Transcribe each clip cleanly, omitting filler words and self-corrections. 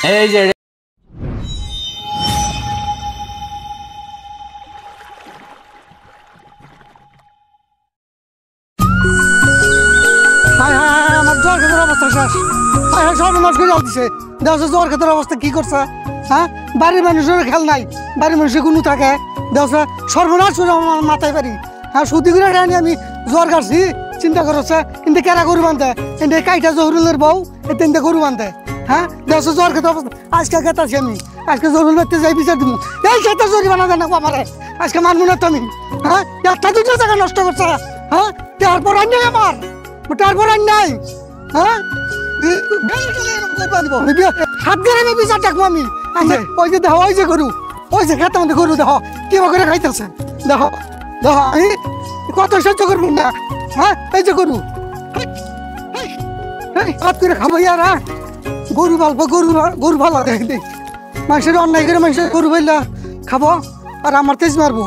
এই যে আমার জ্বর খেতের অবস্থা শেষ। সর্বনাশ করে দিছে। দেওয়া জ্বর খেতের অবস্থা কি করছে? হ্যাঁ, বাড়ির মানুষের খেয়াল নাই, বাড়ির মানুষের কোনো থাকে দেওয়া সর্বনাশ করে আমার মাথায় পারি। হ্যাঁ, সুতি করে খাইনি আমি জ্বর কাটছি, চিন্তা করছে কিন্তু কেরা গরু বান্ধে কিন্তু কাইটা জহরুলের বউ এতে গরু বান্ধে। হ্যাঁ, দেওয়া জ্বর খেতে অবস্থা আজকে খেতাছি আমি, আজকে জরুল বাড়তে যাই বিচার দিব। এই খেতে জরিমানা দেন না আমারে, আজকে মানবো না তো আমি। হ্যাঁ, একটা দুটো জায়গা নষ্ট করছে। হ্যাঁ, তারপর আন নাই আমার, তারপর আন নাই। হ্যাঁ, হাত দিয়ে আমি বিচার ডাকবো আমি। ওই যে দেখো, ওই যে গরু, ওই যে খেতে মধ্যে গরু দেখো কিভাবে করে খাইতেছে। দেখো দেখো আমি কত সহ্য করবো না। হ্যাঁ, এই যে গরু হাত করে খাবো ইয়ার। হ্যাঁ, গরু ভালবো, গরু ভালো দেখি মানুষের অন্যায় করে মানুষের গরু ভাইলা খাবো আর আমার তেজ মারবো।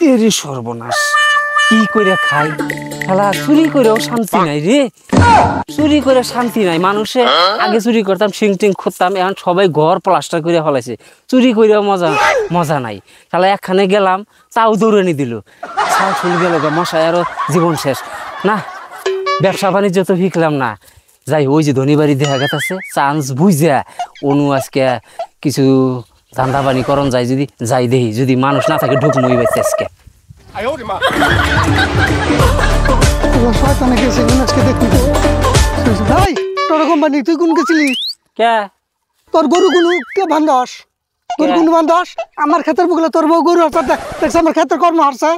এরে সর্বনাশ, কি করে খাই শালা, চুরি করেও শান্তি নাই রে, চুরি করে শান্তি নাই। মানুষে আগে চুরি করতাম, সিং টিং করতাম, এখন সবাই ঘর প্লাস্টার করে ফলাইছে, চুরি করেও মজা নাই। শালা একখানে গেলাম তাও দৌড়ানি দিল, ছাও চুল গেল মশাই, আরো জীবন শেষ। না, ব্যবসা বাণিজ্য তো শিখলাম না। যাই, ওই যে ধনী বাড়ি দেখা গেছে চান্স বুঝা অনু আজকে কিছু ধান্দা বানি করন যায়, যদি যাই দেখি, যদি মানুষ না থাকে ঢুক মই বাইছে আজকে। তোর কোম্পানি তুই কোন গেছিলি? কে তোর গরু গুলো কে বান্ধস? গরু গুলো বান্ধস আমার ক্ষেতের বুকলে তোর বউ গরু আসছে, দেখছে আমার ক্ষেতের কর্ম হারছে।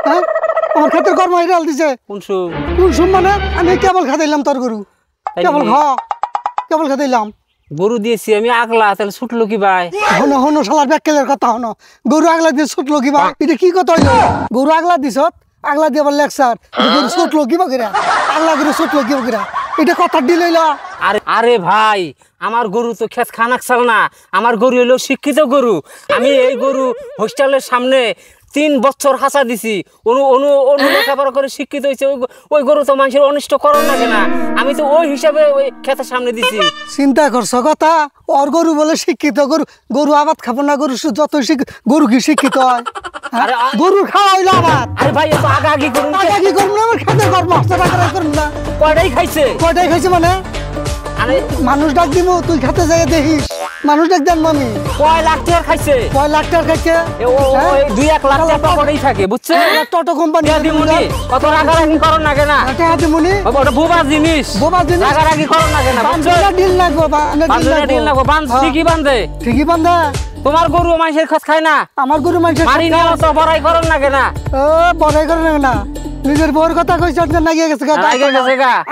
হ্যাঁ, আমার ক্ষেতের কর্ম হিরাল দিছে। কোন সুম মানে আমি কেবল খাইলাম তোর গরু, কেবল খাইলাম গরু দিয়েছি আমি আগলা, তাহলে ছুটলো কি ভাই? হনো হনো শালার ব্যাকেলের কথা হনো, গরু আগলা দিয়ে ছুটলো কি ভাই? এটা কি কথা হইলো? গরু আগলা দিছ, আগলা দিয়ে আবার লেকচার, গরু ছুটলো কি বাকিরা, আগলা গরু ছুটলো কি বাকিরা, এটা কথা ডিল হইলো। আরে ভাই, আমার গরু তো খেত খানাক চাল না, আমার গরু হইলো শিক্ষিত গরু। আমি এই গরু হোস্টেলের সামনে 3 বছর হাসা দিছি, লেখাপড়া করে শিক্ষিত হয়েছে। ওই গরু তো মানুষের অনিষ্ট করন না কেনা, আমি তো ওই হিসাবে ওই ক্ষেতের সামনে দিছি। চিন্তা করছো কথা, ওর গরু বলে শিক্ষিত গরু, গরু আবাদ খাবো না, গরু যত গরু কি শিক্ষিত হয়? গরু খাওয়া হইলো আবাদ। আরে ভাই, এত আগাগি করুন, আগাগি করুন না, আমার খেতে কর্ম করুন না। কয়টাই খাইছে মানে? আরে মানুষ ডাক দিব, তুই খেতে যাই দেখিস, মানুষ ডাক দেন মামি। কয় লাখ টাকা খাইছে? 2-1 লাখ টাকা করেই থাকে, বুঝছে? টোটো কোম্পানি কত রাগারাগি করন না কেনা, ওটা বোবা জিনিস, রাগারাগি করন না কেনা, ডিল লাগবো, ডিল লাগবো, ঠিকই বান্ধে। তোমার গরু মানুষের খোঁজ খায় না, আমার গরু মানুষের মারি না, তো বড়াই করন না কেনা। বড়াই করেন না, নিজের বউর কথা কইছ লাগিয়ে গেছে।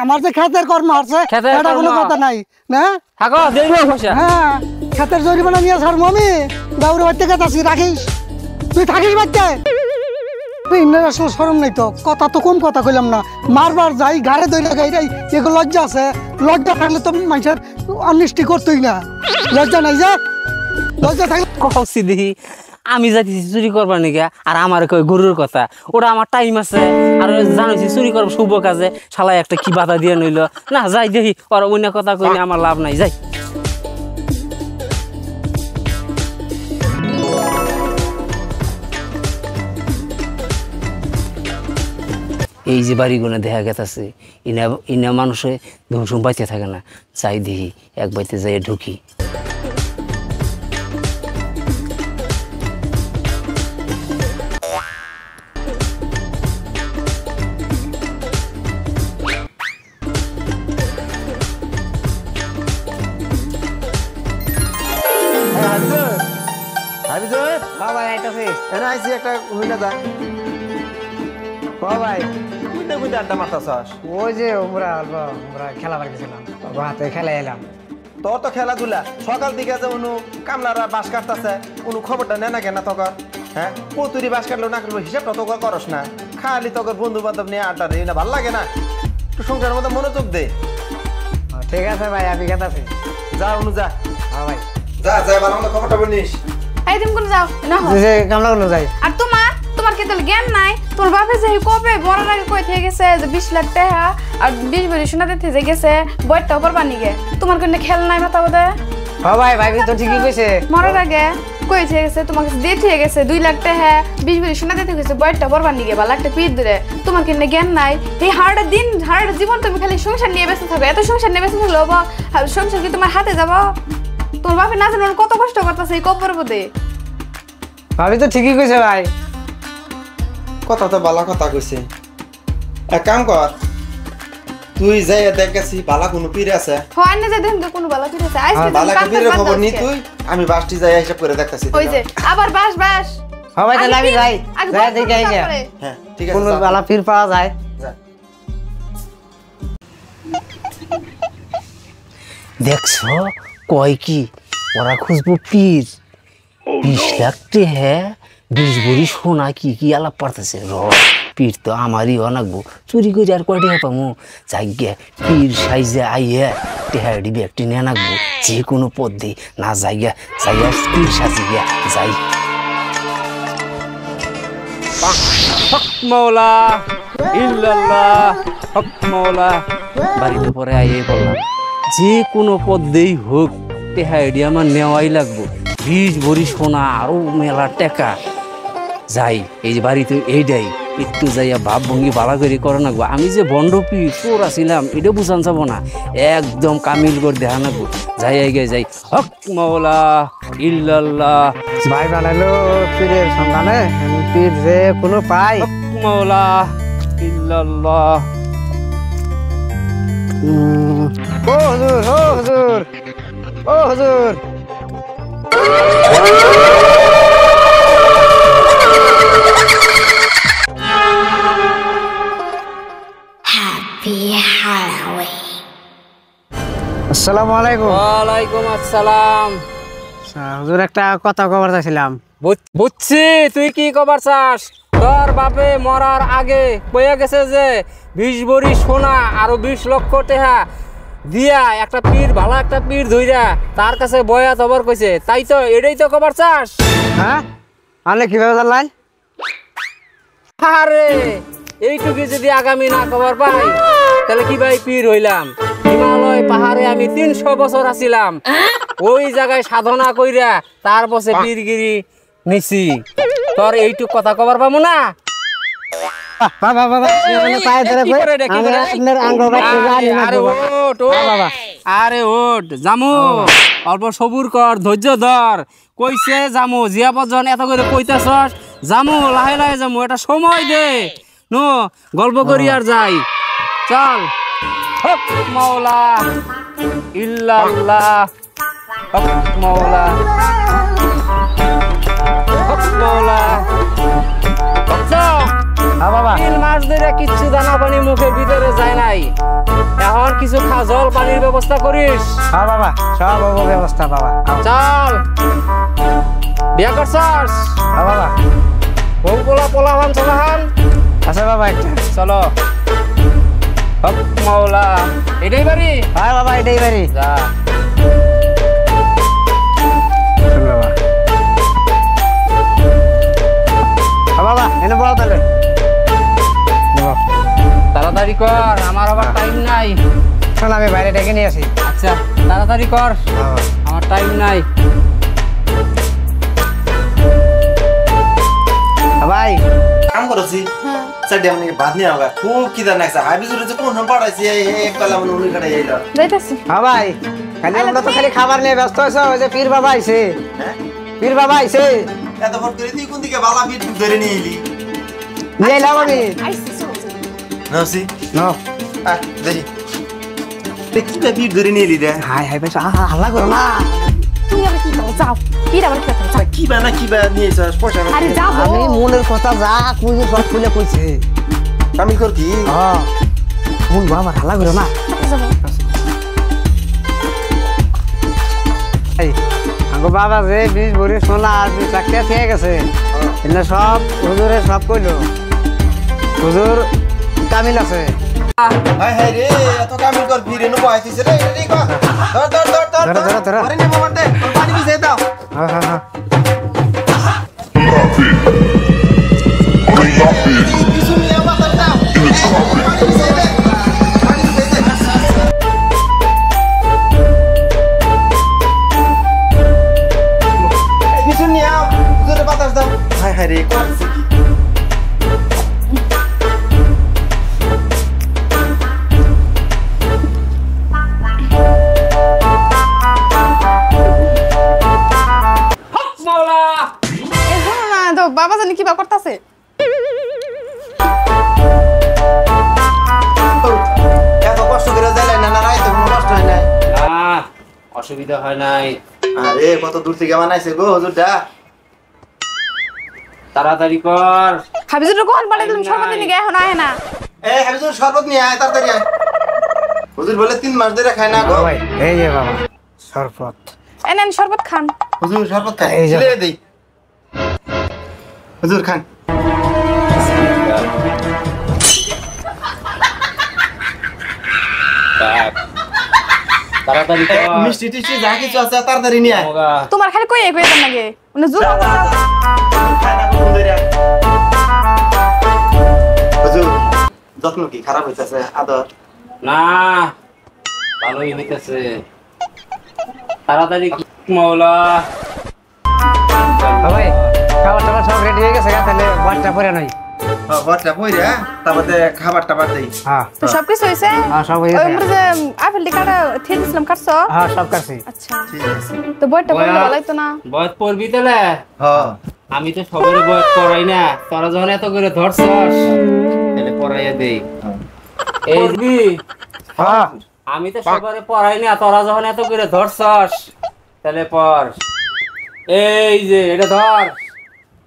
আমার যে খেতের কর্ম হচ্ছে এটা কোনো কথা নাই না। থাকো, দেখবো পয়সা। হ্যাঁ, খেতের জরিমানা নিয়ে ছাড় মমি, দাউরে বাড়তে গেছি রাখিস, তুই থাকিস বাড়তে। আসলে শরম নেই তো, কথা তো কম কথা কইলাম না, মারবার যাই ঘাড়ে দই লাগাই যাই, এগুলো লজ্জা আছে? লজ্জা থাকলে তো মানুষের অনিষ্টি করতোই না, লজ্জা নাই যে, লজ্জা থাকলে কৌশি দিহি আমি যাইতেছি চুরি করবার নাকি, আর আমার কই গরুর কথা, ওটা আমার টাইম আছে, আর জানাইছি চুরি করবো শুভ কাজে, শালায় একটা কি বাধা দিয়ে নইল না। যাই দেখি, ওর অন্য কথা কইলে আমার লাভ নাই, যাই। এই যে বাড়িগুলো দেখা গেছে, ইনা মানুষে ধুমসুম বাইতে থাকে না, যাই দেখি, এক বাইতে যাই ঢুকি। তোর তো খেলাধুলা সকাল দিকে যে অনু কামলারা বাস কাটতেছে, অনু খবরটা নেয় না কেন তখন? হ্যাঁ, কতুরি বাস কাটলো না কাটলো হিসাবটা তো করস না, খালি তখন বন্ধু বান্ধব নিয়ে আড্ডা দিই না, ভাল লাগে না? একটু সংসারের মধ্যে মনোযোগ দে। ঠিক আছে ভাই, আমি গেতাছি। যা অনু যা। হ্যাঁ ভাই, যা যা, ভালো মতো খবরটা বলিস। এই তুমি কোন যাও না, কামলা কোন যাই। আর তোমার তোমার কি তাহলে জ্ঞান নাই? তোমার বাপে যে কবে মরার আগে কই থেকে গেছে যে 20 লাখ টাকা আর 20 ভরি সোনা দিতে যে গেছে বইটাও করবার নিগে। তোমার কোনো খেয়াল নাই মাথা বোধে? ও ভাই ভাবি তো ঠিকই কইছে। মরার আগে কই থেকে গেছে তোমাকে দিয়ে থেকে গেছে 2 লাখ টাকা 20 ভরি সোনা দিতে গেছে বইটা করবার নিগে বা লাখটা পিট ধরে। তোমার কোনো জ্ঞান নাই? এই হার্ড জীবন তুমি খালি সংসার নিয়ে ব্যস্ত থাকো। এত সংসার নিয়ে ব্যস্ত থাকলে হবো? সংসার কি তোমার হাতে যাব? তোমার বাপে না জানো কত কষ্ট করতেছে এই কবর বোধে। ভাবি তো ঠিকই কইছে ভাই। কথা তো বালা কথা কইছে। এক কাম কর, তুই যাই দেখ গেছি বালা কোনো পীর আছে। হয় না যে দেখুন তো কোনো বালা ফিরেছে আজকে বালা পীরের খবর নি তুই, আমি বাসটি যাই হিসাব করে দেখতাছি। ওই যে আবার বাস ও ভাই তাহলে আমি যাই যাই দেখে আই যা। হ্যাঁ ঠিক আছে, কোন যা। বালা ফির পাওয়া যায়। যা। দেখছো কয় কি ওরা খুঁজবো পীর 20 লাখ টাকা 20 ভরি সোনা কি কি আলাপ পারতেছে র পীর তো আমারই অনাকবো চুরি করে আর কয় টাকা পামু যাইগে পীর সাইজে আইয়া টেহা ডিবে একটি নিয়ে নাকবো যে কোনো পদ্ধতি না যাইয়া যাইয়া পীর সাজিয়া যাই হক মৌলা ইল্লাল্লাহ হক মৌলা বাড়িতে পরে আইয়ে বললাম যে কোনো পদ্ধতি হোক টেহা এডি আমার নেওয়াই লাগবো 20 ভরি সোনা আরো মেলা টাকা যাই এই যে বাড়িতে এইটাই একটু যাইয়া ভাব ভঙ্গি বালা করে করে নাকবো আমি যে বন্ডপি চোর আছিলাম এটা বুঝান যাব না একদম কামিল করে দেখা নাকবো যাই আগে যাই হক মৌলা ইল্লাল্লাহ ভাই বানাইলো পীরের সন্ধানে পীর যে কোনো পাই। হক মৌলা ইল্লাল্লাহ ও হুজুর ও হুজুর ও হুজুর আসসালামু আলাইকুম। ওয়ালাইকুম আসসালাম হুজুর একটা কথা কবার চাইছিলাম। বুঝছি তুই কি কবার চাস তোর বাপে মরার আগে কইয়া গেছে যে 20 ভরি সোনা আরো 20 লক্ষ টাকা দিয়া একটা পীর ভালো একটা পীর ধইরা তার কাছে বয়া তবর কইছে তাই তো এটাই তো কবার চাস হ্যাঁ আনে কিভাবে জানলাই? আরে এইটুকু যদি আগামী না খবর পাই তাহলে কি ভাই পীর হইলাম হিমালয় পাহাড়ে আমি 300 বছর আছিলাম ওই জায়গায় সাধনা কইরা তারপরে পীরগিরি নিছি তোর এইটুক কথা কবার পাবো না বাবা বাবা পায়ে ধরে আপনার আঙ্গ বাচ্চা জানি না আরে ওট বাবা আরে ওট জামু অল্প সবুর কর ধৈর্য ধর কইছে জামু জিয়াপত জন এত করে কইতাছস জামু লাহে লাহে জামু এটা সময় দে নো গল্প করি আর যাই চল হক মাওলা ইল্লাল্লাহ হক মাওলা হক মাওলা বাবা 3 মাস ধরে কিচ্ছু দানা পানি মুখের ভিতরে যায় নাই এখন কিছু জল পানির ব্যবস্থা করিস হ্যাঁ বাবা সব ব্যবস্থা বাবা। চল বিয়া করছস হ্যাঁ বাবা বউ পোলা পোলাহান চলাহান আচ্ছা বাবা একটা চলো হক মাওলা এটাই বাড়ি হ্যাঁ বাবা এটাই বাড়ি। যা বাবা হ্যাঁ বাবা এনে বলো তাহলে তাড়াতাড়ি কর আমার আবার টাইম নাই শোন আমি বাইরে ডেকে নিয়ে আসি। আচ্ছা তাড়াতাড়ি কর আমার টাইম নাই ভাই কাম করছি সাইডে আমি বাদ নিয়ে আবার খুব কি জানা আছে হাবি জুরে যে কোন পড়াইছি এই একলা মানে উনি কাটা এইলো যাইতাছি হ্যাঁ ভাই খালি আমরা তো খালি খাবার নিয়ে ব্যস্ত আছো ওই যে পীর বাবা আইছে হ্যাঁ পীর বাবা আইছে এত ফট করে তুই কোন দিকে বালা ফিট ধরে নিয়ে এলি নিয়ে এলাম আমি আইছি চল নাসি নো দেখি দেখি ফিট ধরে নিয়ে এলি রে হাই হাই ভাই হাল্লা করো না তুমি আবার কি করো যাও পীর আবার কি করো যাও কি বা নিয়েছস পয়সা আরে যাও আমি মনের কথা যা কইছে সব খুলে কইছে কামি কর কি হ্যাঁ মন বাবা হাল্লা করো না এই আঙ্গো বাবা যে 20 ভরি সোনা আর 20 লাখ টাকা থেকে গেছে এনে সব হুজুরে সব কইলো হুজুর কামিল আছে হাই হাই রে এত কামি কর ফিরে নো পাইছিস রে রে কো ধর আরে নে মোবাইল দে পানি ভিজে দাও হ্যাঁ হ্যাঁ হ্যাঁ হায় রে করছে কি মাওলা এখন না তো বাবা জানি কি বা করতেছে। এত কষ্ট করে যাইলাই না না রাইতে কোনো কষ্ট হয় নাই না অসুবিধা হয় নাই আরে কত দূর থেকে বানাইছে গো হুজুরটা তাড়াতাড়ি কর হাবিজুর কোন পাড়ে দিলাম সর্বদিন নিয়ে এখন আয় না। এই হাবিজুর শরবত নিয়ে আয় তাড়াতাড়ি আয় হুজুর বলে 3 মাস ধরে খায় না গো ভাই এই যে বাবা শরবত এনেন শরবত খান। হুজুর শরবত খান এই যে। ছেড়ে দেই হুজুর খান তাড়াতাড়ি কর মিষ্টি টিষ্টি যা কিছু আছে তাড়াতাড়ি নিয়ে আয় মাওলা তোমার খালি কই কই দেন লাগে মানে জুল খায় না গো সুন্দরী হুজুর যত্ন কি খারাপ হইতাছে আদর না ভালোই হইতেছে তাড়াতাড়ি মাওলা ভাই খাবার টাবার সব রেডি হয়ে গেছে তাহলে বাচ্চা পরে নাই বটটা পইরা তারপরে খাবার টাবার দেই হ্যাঁ তো সব কিছু হইছে। হ্যাঁ সব হয়ে ওই গেছে আমরা যে আপেল কাটা থিয়ে দিছিলাম কাটছো। হ্যাঁ সব কাটছি আচ্ছা ঠিক আছে তো বইটা বললে বয়া। ভালোই তো না। বয়স পড়বি তাহলে হ্যাঁ আমি তো সবার বয়স পড়াই না তোরা যখন এত করে ধরছস তাহলে পড়াইয়া দেই এই বি হ্যাঁ আমি তো সবারে পড়াই না তোরা যখন এত করে ধরছস তাহলে পড় এই যে এটা ধর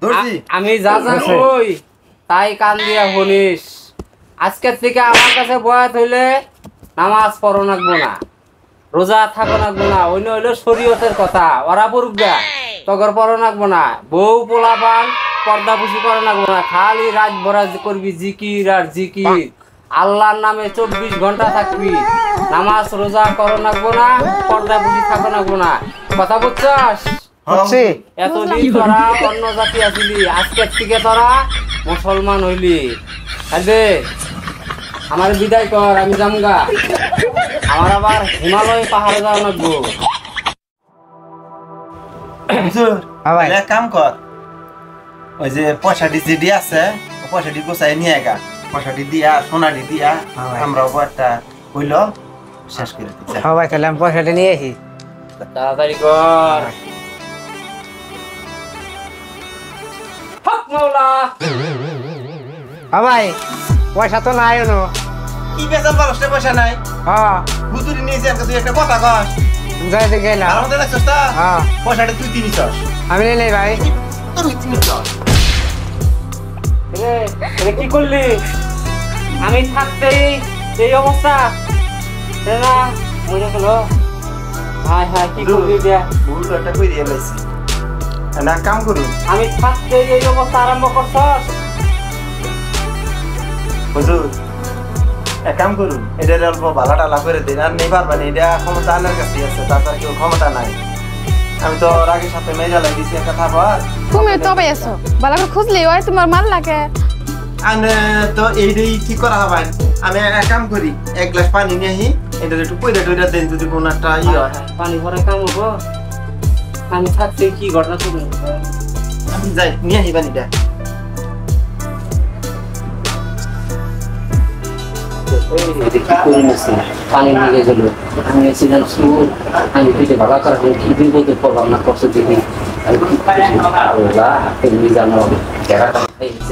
ধরছি আমি যা যা কই তাই কান দিয়া শুনিস আজকের থেকে আমার কাছে বয়াত হইলে নামাজ পড়ো নাকবো না রোজা থাকো নাকবো না অন্য হইলো শরীয়তের কথা ওরা পড়ুক গা তগর পড়ো নাকবো না বউ পোলাপান পর্দা পুষি করো নাকবো না খালি রাত ভরা করবি জিকির আর জিকির আল্লাহর নামে 24 ঘন্টা থাকবি নামাজ রোজা করো নাকবো না পর্দা পুষি থাকো নাকবো না কথা বুঝছস হচ্ছে এতদিন তোরা অন্য জাতি আসিলি আজকের থেকে তোরা মুসলমান হইলি দে আমার বিদায় কর আমি জামগা আমার আবার হিমালয় পাহাড়ে যাওয়া লাগবো হুজুর হ্যাঁ ভাই। এক কাম কর ওই যে পয়সাটি যেটি আছে ওই পয়সাটি গোছাই নিয়ে গা পয়সাটি দিয়া সোনাটি দিয়া হ্যাঁ ভাই। আমরা একটা হইল শেষ করে দিচ্ছি সবাই তাহলে আমি পয়সাটা নিয়ে আসি তাড়াতাড়ি কর হক মাওলা হ্যাঁ ভাই পয়সা তো নাই নো কি বেচাল পারস রে পয়সা নাই হ্যাঁ হুজুরি নিয়েছি আর তুই একটা কথা কস যাইতে গেলাম আর আমাদের দেখছস তা হ্যাঁ পয়সাটা তুই কিনিছস আমি নিয়ে নেই ভাই তুই কিনিছস রে কি করলি আমি থাকতেই এই অবস্থা না মনে হলো হায় হায় কি করলি দিয়া ভুল একটা কই দিয়ে লাইছি না কাম করুন আমি থাকতেই এই অবস্থা আরম্ভ করছস হুজুর এক কাম করুন এটা অল্প ভালা টালা করে দিন আর নেই পারবেন এটা ক্ষমতা আনার কাছে আছে তাছাড়া কেউ ক্ষমতা নাই আমি তো রাগের সাথে মেজা লাগিয়েছি একটা খাবার তুমি তবে এসো ভালো করে খুঁজলি ওই তোমার মাল লাগে। আমি তো এইটাই ঠিক করা হবে আমি এক কাম করি 1 গ্লাস পানি নিয়ে আহি এটা একটু পয়দা টয়দা দেন যদি কোনো একটা ই হয় পানি ভরে কাম হবো আমি থাকতে কি ঘটনা চলে আমি যাই নিয়ে আহি পানিটা পানি নিয়ে গেল আমি ছিলাম সুর আমি পেটে ভাড়া করা কি বিপদে পড়লাম না কষ্ট দিবি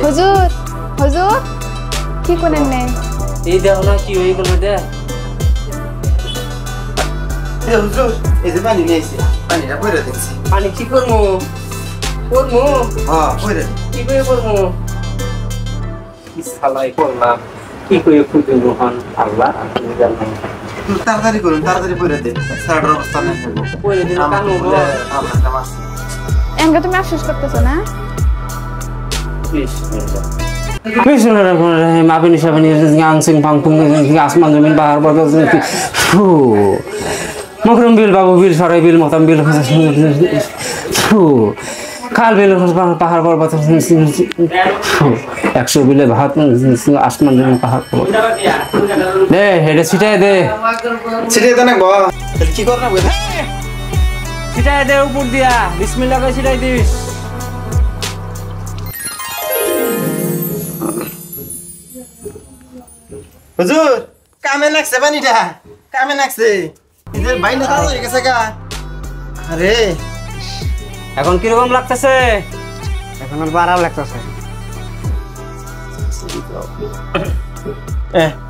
হুজুর হুজুর কি করেন নে এই দেখো না কি হয়ে গেল দেখ এই হুজুর এই যে পানি নিয়ে আইছি পানিটা পয়দা দিচ্ছি পানি কি করবো করবো হ্যাঁ পয়দা কি করে করবো কি সালাই করলাম কি করে খুঁজে মোহন আল্লাহ তুমি জানেন তাড়াতাড়ি করুন তাড়াতাড়ি পয়দা দেন সারাটার অবস্থা নেই পরে দিন কাম হবো আপনারটা মাস এমকে তুমি আফসোস করতেছো না। Bismillahirrahmanirrahim. Abin syabani angsing pangpung asman jamin bahar bagas. Makrum bil babu bil sarai bil motam bil খাল bil পাহাড় পর্বত 100 বিলে ভাত আসমান জমিন পাহাড় পর্বত দে হেডে ছিটাই দে ছিটিয়ে দেন গো কি কর না বুঝা ছিটাই দে উপর দিয়া বিসমিল্লাহ করে ছিটাই দিস হুজুর কামে লাগছে পানিটা কামে লাগছে এদের বাইনা তাজা হয়ে গেছে গা আরে এখন কিরকম লাগতেছে? এখন আর বাড়াও লাগতেছে।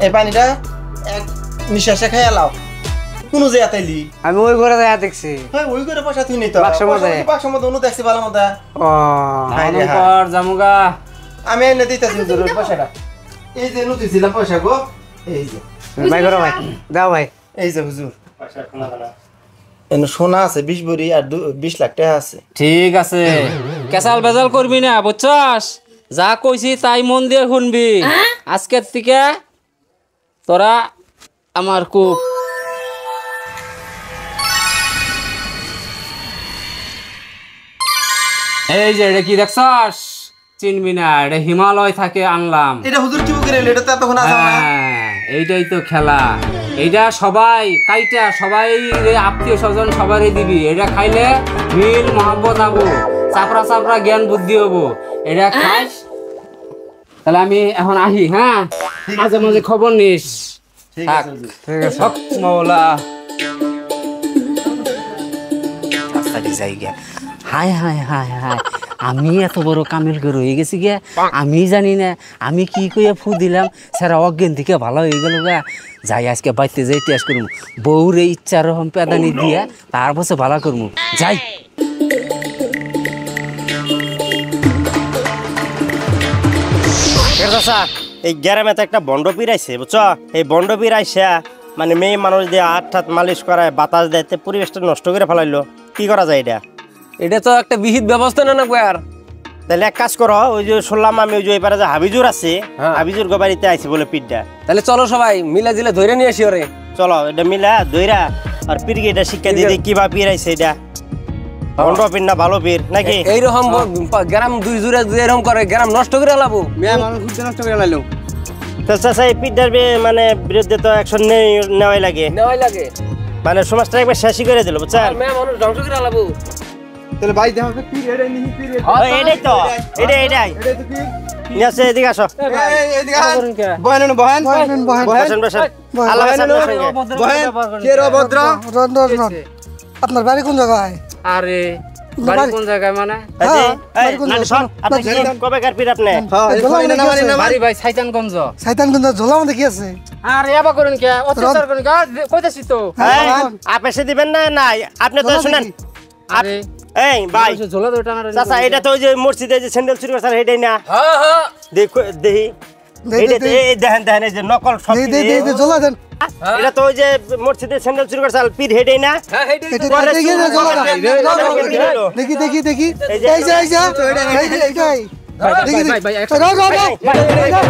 এই পানিটা এক নিঃশ্বাসে খাইয়া লাও কোনো যে আতাইলি আমি ওই ঘরে যাই দেখছি। হ্যাঁ ওই করে পয়সা তুই নিত বাক্সের মধ্যে। বাক্সের মধ্যে অনু দেখছি ভালো মতো ও পর জামুগা আমি এনে দিতেছি হুজুর ওই পয়সাটা এই যে নতুন ছিলাম পয়সা গো এই যে ভাই করো ভাই, দাও ভাই। এই যে হুজুর এনে সোনা আছে 20 ভরি আর 20 লাখ টাকা আছে ঠিক আছে, কেসাল বেজাল করবি না বুঝছস? যা কইছি তাই মন দিয়ে শুনবি। আজকের থেকে তোরা আমার কুক। এই যে এটা কি দেখছস? চিনবি না, এটা হিমালয় থেকে আনলাম। এটা হুজুর কি বুকে রেল এটা তো তখন আসা না হ্যাঁ, এইটাই তো খেলা। এইটা সবাই কাইটা সবাই আত্মীয় স্বজন সবারই দিবি। এটা খাইলে মিল মহব্বত হবো, চাপড়া চাপড়া জ্ঞান বুদ্ধি হবো। এটা খাস। তাহলে আমি এখন আহি। হ্যাঁ, মাঝে মাঝে খবর নিস। ঠিক থাক। আছে হুজুর ঠিক আছে। হক মাওলা। রাস্তাটি যাই গিয়া। হায় হায় হায় হায়, আমি এত বড় কামেল করে হয়ে গেছি গিয়া। আমি জানি না আমি কি কইয়া ফু দিলাম, সারা অজ্ঞান থেকে ভালো হয়ে গেল গা। যাই আজকে বাইতে যাই টেস্ট করবো, বউরে ইচ্ছা রকম পেদানি দিয়া তারপর ভালো করবো। যাই। এই গ্রামে তো একটা বন্ড পিরাইছে বুঝছো? এই বন্ড পিরাইছে মানে মেয়ে মানুষ দিয়ে হাত ঠাত মালিশ করায় বাতাস দেয়, পরিবেশটা নষ্ট করে ফেলাইলো। কি করা যায় এটা? এটা তো একটা বিহিত ব্যবস্থা না না আর। তাহলে এক কাজ করো, ওই যে শুনলাম আমি ওই যে এবারে যে হাবিজুর আছে, হাবিজুর গো বাড়িতে আইছে বলে পিঠটা। তাহলে চলো সবাই মিলা জিলে ধরে নিয়ে আসি ওরে। চলো এটা মিলা দইরা আর পিরকে এটা শিক্ষা দিয়ে দিই কিভাবে পিরাইছে এটা। বন্ড পির না ভালো পির নাকি? এইরকম গ্রাম দুই জুড়ে এরকম করে গ্রাম নষ্ট করে লাবো। মেয়ে মানুষ খুঁজতে নষ্ট করে লাইলো। তো চাচা এই পিঠটার মানে বিরুদ্ধে তো অ্যাকশন নেওয়াই লাগে, নেওয়াই লাগে। মানে সমাজটা একবার শেষই করে দিল বুঝছেন? মেয়ে মানুষ ধ্বংস করে লাবো। তাহলে ভাই দেখো কি রে নিহি কি রে এটাই তো এটাই এটা তো কি নিয়ে আসে, এদিকে আসো। এই এদিকে বহেন বহেন বহেন বহেন বসেন বসেন। আল্লাহ হাফেজ আপনার সঙ্গে। বহেন কে রে ভদ্র আপনার বাড়ি কোন জায়গায়? আরে বাড়ি কোন জায়গায় মানে? এই যে, হ্যাঁ, এই, নানি শোন, আপনি কি কবে কার পির আপনি? হ্যাঁ এই ঝোলা কইনা না মানে না বাড়ি ভাই শয়তানগঞ্জ। শয়তানগঞ্জ ঝোলা মধ্যে কি আছে? আরে এবা করেন কে? অত্যাচার করেন কে? কইতাছি তো। এই, আপনি এসে দিবেন না নাই আপনি তো ঝোলা শুনেন। দেখি। আরে এই ভাই ঝোলা তো টানা চাচা এটা তো ওই যে মসজিদে যে স্যান্ডেল চুরি করছে এটাই না? হ্যাঁ হ্যাঁ দেখো দেখি এটা তো এই দেখেন দেখেন এই যে নকল সব দে দে দে ঝোলা দেন। এটা তো ওই যে মসজিদে স্যান্ডেল চুরি করছে পীর হেডেই না? হ্যাঁ এটা দেখি না ঝোলা দেন। দেখি দেখি দেখি এই যে এইটাই দেখি ভাই, ভাই, দেখি রাও রাও রাও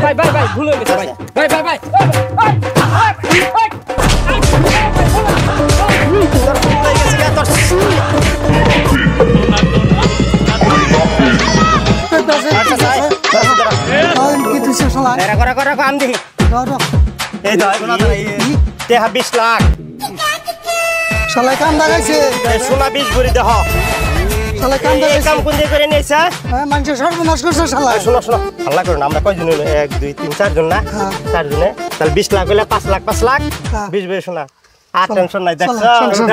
ভাই ভাই ভাই ভুল হয়ে গেছে ভাই। ভাই ভাই ভাই। কি তুই শালা করা করা করা আম দেখি রাও রাও এই তো তেহা 20 লাখ শালা কাম লাগাইছে এই সোনা 20 ভরি দেহ শালা কাম এই লাগাইছে কাম কোন দিয়ে করে নিয়েছে? হ্যাঁ মানুষ সর্বনাশ করছে শালা শোনো শোনো হাল্লা করুন আমরা কয়জন হইলো 1 2 3 4 জন না? হ্যাঁ। 4 জনে তাহলে 20 লাখ হইলে 5 লাখ হ্যাঁ। 20 ভরি সোনা আর টেনশন নাই দেখছো শোন, শোন।